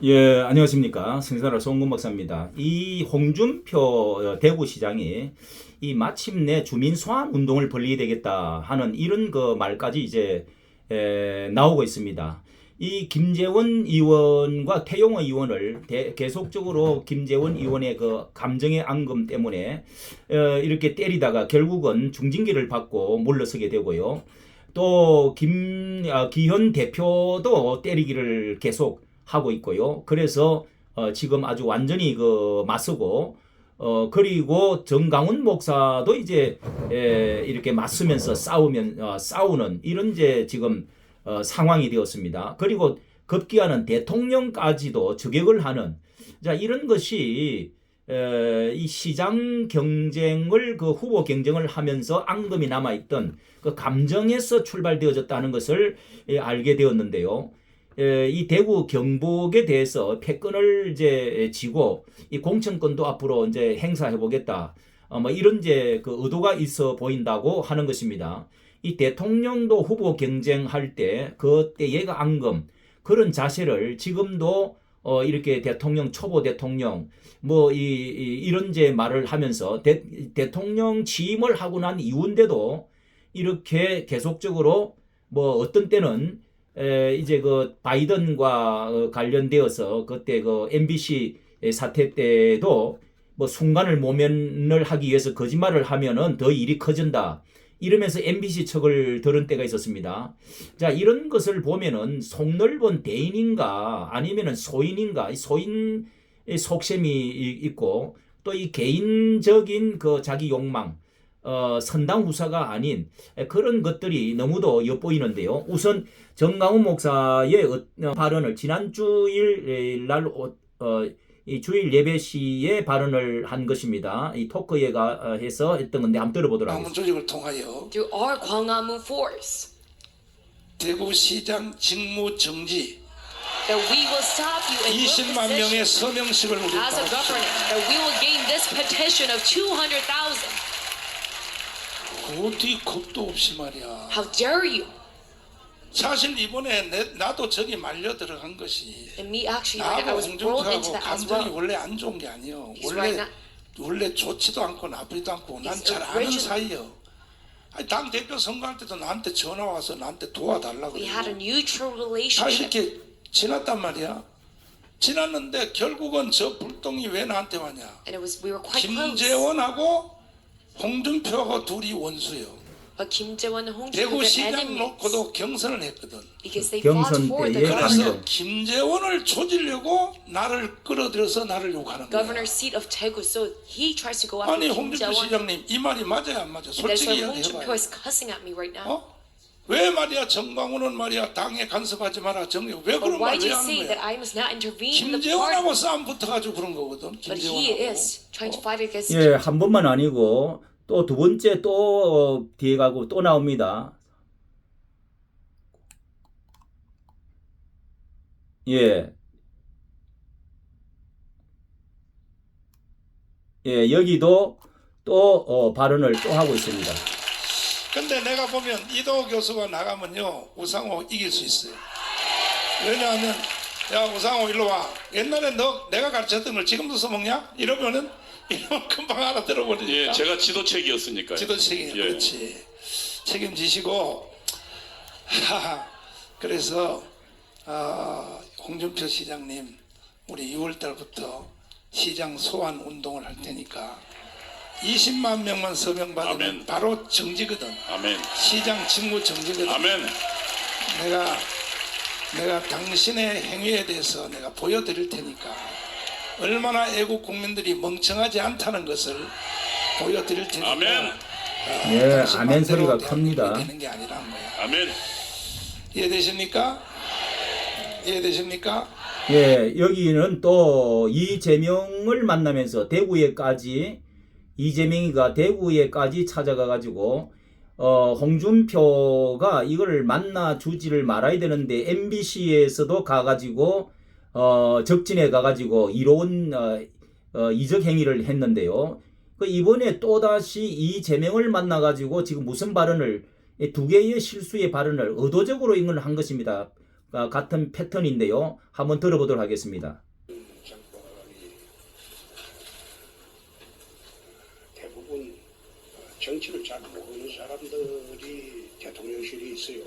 예, 안녕하십니까. 성산라 송근 박사입니다. 이 홍준표 대구시장이 이 마침내 주민 소환 운동을 벌이게 되겠다 하는 이런 그 말까지 이제 나오고 있습니다. 이 김재원 의원과 태용호 의원을 계속적으로 김재원 의원의 그 감정의 앙금 때문에 이렇게 때리다가 결국은 중징계를 받고 물러서게 되고요. 또 기현 대표도 때리기를 계속 하고 있고요. 그래서 지금 아주 완전히 그 맞서고 그리고 정강훈 목사도 이제 이렇게 맞서면서 싸우는 이런 이제 지금 상황이 되었습니다. 그리고 급기야는 대통령까지도 저격을 하는 자 이런 것이 이 시장 경쟁을 그 후보 경쟁을 하면서 앙금이 남아있던 그 감정에서 출발되어졌다는 것을 알게 되었는데요. 이 대구 경북에 대해서 패권을 이제 쥐고 이 공천권도 앞으로 이제 행사해 보겠다. 뭐 이런 이제 그 의도가 있어 보인다고 하는 것입니다. 이 대통령도 후보 경쟁할 때 그때 얘가 앙금 그런 자세를 지금도 이렇게 대통령 초보 대통령 뭐 이런 제 말을 하면서 대통령 취임을 하고 난 이후인데도 이렇게 계속적으로 뭐 어떤 때는 이제 그 바이든과 관련되어서 그때 그 MBC 사태 때도 뭐 순간을 모면을 하기 위해서 거짓말을 하면은 더 일이 커진다. 이러면서 MBC 척을 들은 때가 있었습니다. 자, 이런 것을 보면은 속넓은 대인인가 아니면은 소인인가, 소인 속셈이 있고 또 이 개인적인 그 자기 욕망, 선당 후사가 아닌 그런 것들이 너무도 엿보이는데요. 우선 정강훈 목사의 발언을 지난 주일 날 이 주일 예배 시에 발언을 한 것입니다. 이 토크회가 해서 했던 건데 한번 들어보도록 광화문 하겠습니다. 조직을 통하여 through our Gwangamu force 대구시장 직무 정지 that we will stop you in your 20만 명의 position 서명식을 우리 as a 받았습니다. governor, that we will gain this petition of 200,000. 어디 겁도 없이 말이야. How dare you? 사실 이번에 나도 저기 말려 들어간 것이 And me actually, I 나하고 was rolled into 홍준표하고 that as 감정이 well. 원래 안 좋은 게 아니요. He's right 원래 좋지도 않고 나쁘지도 않고 난 He's 잘 아는 original. 사이요. 아니, 당 대표 선거할 때도 나한테 전화 와서 나한테 도와달라고 We had a 그래요. neutral 다 relationship. 이렇게 지났단 말이야. 지났는데 결국은 저 불똥이 왜 나한테 왔냐? And we were quite close. 김재원하고 홍준표하고 둘이 원수요. But Kim Jae-won and Hong Joo were 대구시장 enemies 놓고도 경선을 했거든. because they fought 경선 for the 때에 governor. 그래서 감정. 김재원을 조지려고 나를 끌어들여서 나를 욕하는 거야. Governor seat of Daegu, so he tries to go after 아니 Kim 홍준표 Jae-won. 시장님 이 말이 맞아요 안 맞아요? And that's 솔직히 why Hong Joo 이야기해봐요. is cussing at me right now. 어? 왜 말이야 정광훈은 말이야 당에 간섭하지 마라 정리 왜 But 그런 why 말 do 왜 you 하는 say that 거야? I must not intervene in the party? 김재원하고 싸움 붙어가지고 그런 거거든. But he 김재원하고. is trying to fight against 예, 한 번만 아니고 또 두 번째 또 뒤에 가고 또 나옵니다. 예. 예, 여기도 또 발언을 또 하고 있습니다. 근데 내가 보면 이도 교수가 나가면요 우상호 이길 수 있어요. 왜냐하면 야 우상호 일로 와. 옛날에 너 내가 가르쳤던 걸 지금도 써먹냐? 이러면 금방 알아들어버리니까. 예, 제가 지도책이었으니까요. 지도책이 예. 그렇지. 책임지시고 그래서 홍준표 시장님 우리 6월 달부터 시장 소환 운동을 할 테니까 20만 명만 서명 받으면 아멘. 바로 정지거든. 아멘. 시장 직무 정지거든. 아멘. 내가 당신의 행위에 대해서 내가 보여드릴 테니까 얼마나 애국 국민들이 멍청하지 않다는 것을 보여드릴 테니까. 아멘. 예, 당신 아멘 맘대로 소리가 대한민국이 큽니다. 되는 게 아니라는 거야. 아멘. 이해되십니까? 이해되십니까? 예, 여기는 또 이재명을 만나면서 대구에까지 이재명이가 대구에까지 찾아가 가지고 홍준표가 이걸 만나 주지를 말아야 되는데 MBC에서도 가가지고 적진에 가가지고 이로운 이적 행위를 했는데요. 그 이번에 또다시 이재명을 만나가지고 지금 무슨 발언을 두 개의 실수의 발언을 의도적으로 이걸 한 것입니다. 같은 패턴인데요. 한번 들어보도록 하겠습니다. 정권이 대부분 정치를 잘 모르는 사람들이 대통령실에 있어요.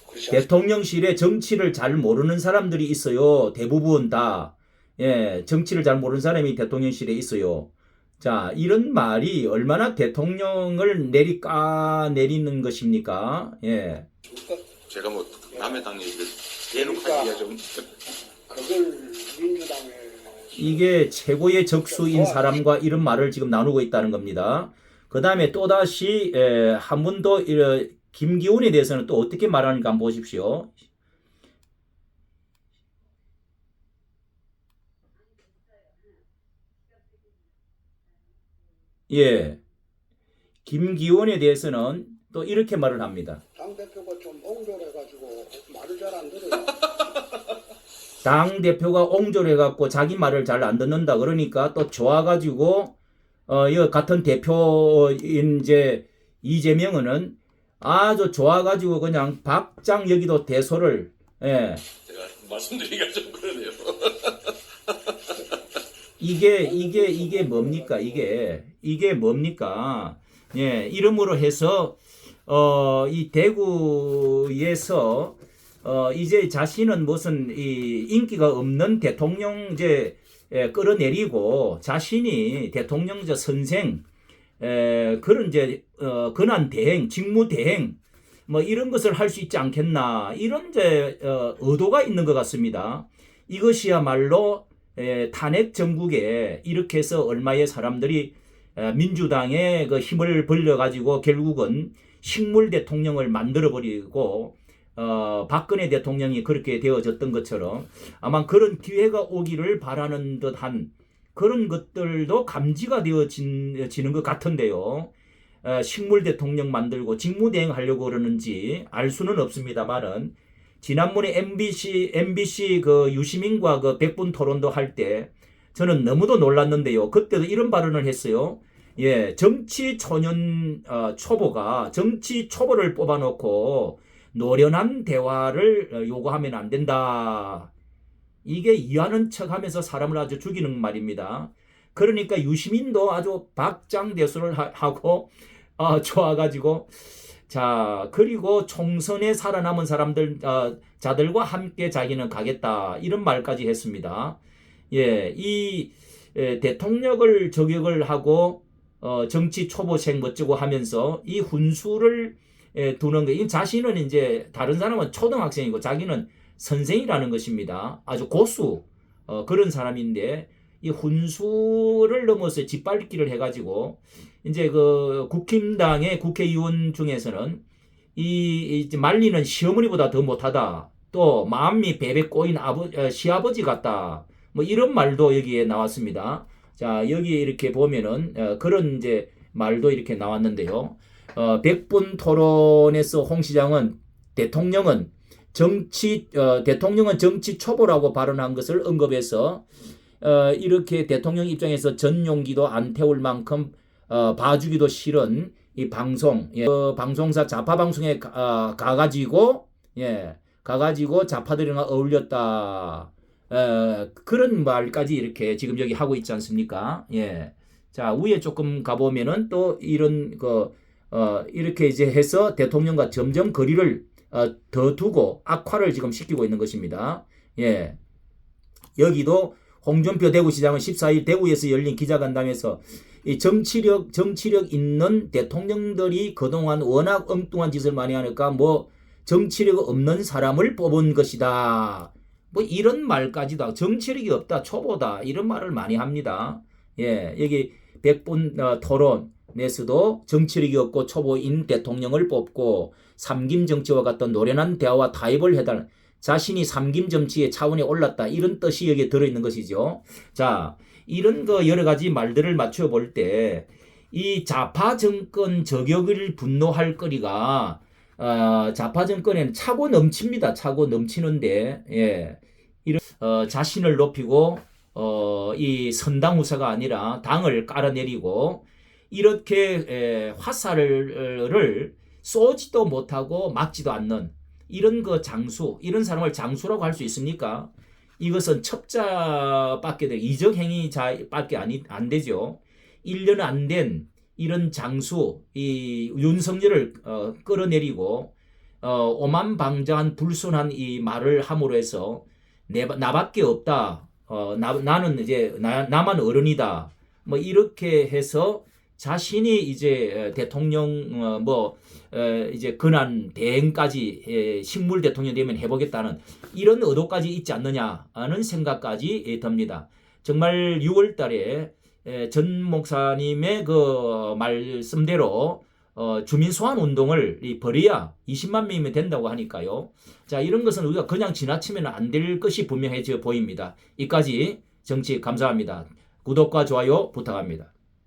그래서 대통령실에 정치를 잘 모르는 사람들이 있어요. 대부분 다. 예, 정치를 잘 모르는 사람이 대통령실에 있어요. 자, 이런 말이 얼마나 대통령을 내리는 것입니까? 예. 제가 뭐 남의 당 얘기를 대놓고 그러니까 하기가 좀 그걸 민주당에 이게 최고의 적수인 사람과 이런 말을 지금 나누고 있다는 겁니다. 그 다음에 또다시 한 번 더 김기훈에 대해서는 또 어떻게 말하는가 한번 보십시오. 예, 김기훈에 대해서는 또 이렇게 말을 합니다. 당대표가 좀 옹졸해가지고 말을 잘 안 들어요. 당대표가 옹졸해갖고 자기 말을 잘 안 듣는다. 그러니까 또 좋아가지고 이 같은 대표인 이제 이재명은 아주 좋아가지고 그냥 박장 여기도 대소를 예. 제가 말씀드리기가 좀 그러네요. 이게 뭡니까? 이게 뭡니까? 예, 이름으로 해서 이 대구에서 이제 자신은 무슨 이 인기가 없는 대통령제 끌어내리고 자신이 대통령제 선생 그런 이제 권한 대행, 직무 대행 뭐 이런 것을 할 수 있지 않겠나 이런 이제 의도가 있는 것 같습니다. 이것이야말로 탄핵 정국에 이렇게 해서 얼마의 사람들이 민주당의 그 힘을 벌려가지고 결국은 식물 대통령을 만들어버리고 박근혜 대통령이 그렇게 되어졌던 것처럼 아마 그런 기회가 오기를 바라는 듯한 그런 것들도 감지가 되어지는 것 같은데요. 식물 대통령 만들고 직무대행 하려고 그러는지 알 수는 없습니다만은 지난번에 MBC 그 유시민과 그 백분 토론도 할 때 저는 너무도 놀랐는데요. 그때도 이런 발언을 했어요. 예, 정치 초년 초보가 정치 초보를 뽑아놓고 노련한 대화를 요구하면 안 된다. 이게 이해하는 척하면서 사람을 아주 죽이는 말입니다. 그러니까 유시민도 아주 박장대소를 하고 좋아가지고 자 그리고 총선에 살아남은 사람들 자들과 함께 자기는 가겠다 이런 말까지 했습니다. 예, 이 대통령을 저격을 하고 정치 초보생 멋지고 하면서 이 훈수를 두는 거. 이 자신은 이제 다른 사람은 초등학생이고 자기는 선생이라는 것입니다. 아주 고수 그런 사람인데 이 훈수를 넘어서 짓밟기를 해가지고 이제 그 국힘당의 국회의원 중에서는 이 말리는 시어머니보다 더 못하다. 또 마음이 베베 꼬인 시아버지 같다. 뭐 이런 말도 여기에 나왔습니다. 자 여기에 이렇게 보면은 그런 이제 말도 이렇게 나왔는데요. 백분 토론에서 홍 시장은 대통령은 정치 초보라고 발언한 것을 언급해서 이렇게 대통령 입장에서 전용기도 안 태울 만큼 봐주기도 싫은 이 방송, 방송사 좌파 방송에 가가지고 좌파들이랑 어울렸다. 그런 말까지 이렇게 지금 여기 하고 있지 않습니까? 예. 자 위에 조금 가보면은 또 이런 이렇게 이제 해서 대통령과 점점 거리를 더 두고 악화를 지금 시키고 있는 것입니다. 예. 여기도 홍준표 대구시장은 14일 대구에서 열린 기자간담회에서 이 정치력 있는 대통령들이 그동안 워낙 엉뚱한 짓을 많이 하니까 뭐 정치력 없는 사람을 뽑은 것이다. 뭐 이런 말까지도 정치력이 없다, 초보다 이런 말을 많이 합니다. 예. 여기 백분 토론에서도 정치력이 없고 초보인 대통령을 뽑고 삼김 정치와 같은 노련한 대화와 타협을 해달라. 자신이 삼김 정치의 차원에 올랐다. 이런 뜻이 여기에 들어있는 것이죠. 자, 이런 거 여러 가지 말들을 맞춰 볼 때 이 좌파 정권 저격을 분노할 거리가 좌파 정권에는 차고 넘칩니다. 차고 넘치는데 예. 이런 자신을 높이고 이 선당 후사가 아니라 당을 깔아내리고 이렇게 화살을 쏘지도 못하고 막지도 않는 이런 그 장수, 이런 사람을 장수라고 할 수 있습니까? 이것은 첩자밖에 돼 이적행위자밖에 안 되죠. 1년 안 된 이런 장수 이 윤석열을 끌어내리고 오만방자한 불순한 이 말을 함으로 해서 나밖에 없다. 나는 이제 나만 어른이다. 뭐 이렇게 해서 자신이 이제 대통령 이제 근한 대행까지 식물 대통령 되면 해보겠다는 이런 의도까지 있지 않느냐는 생각까지 듭니다. 정말 6월달에 전 목사님의 그 말씀대로 주민 소환 운동을 벌여야 20만 명이면 된다고 하니까요. 자, 이런 것은 우리가 그냥 지나치면 안 될 것이 분명해져 보입니다. 이까지 정치 감사합니다. 구독과 좋아요 부탁합니다.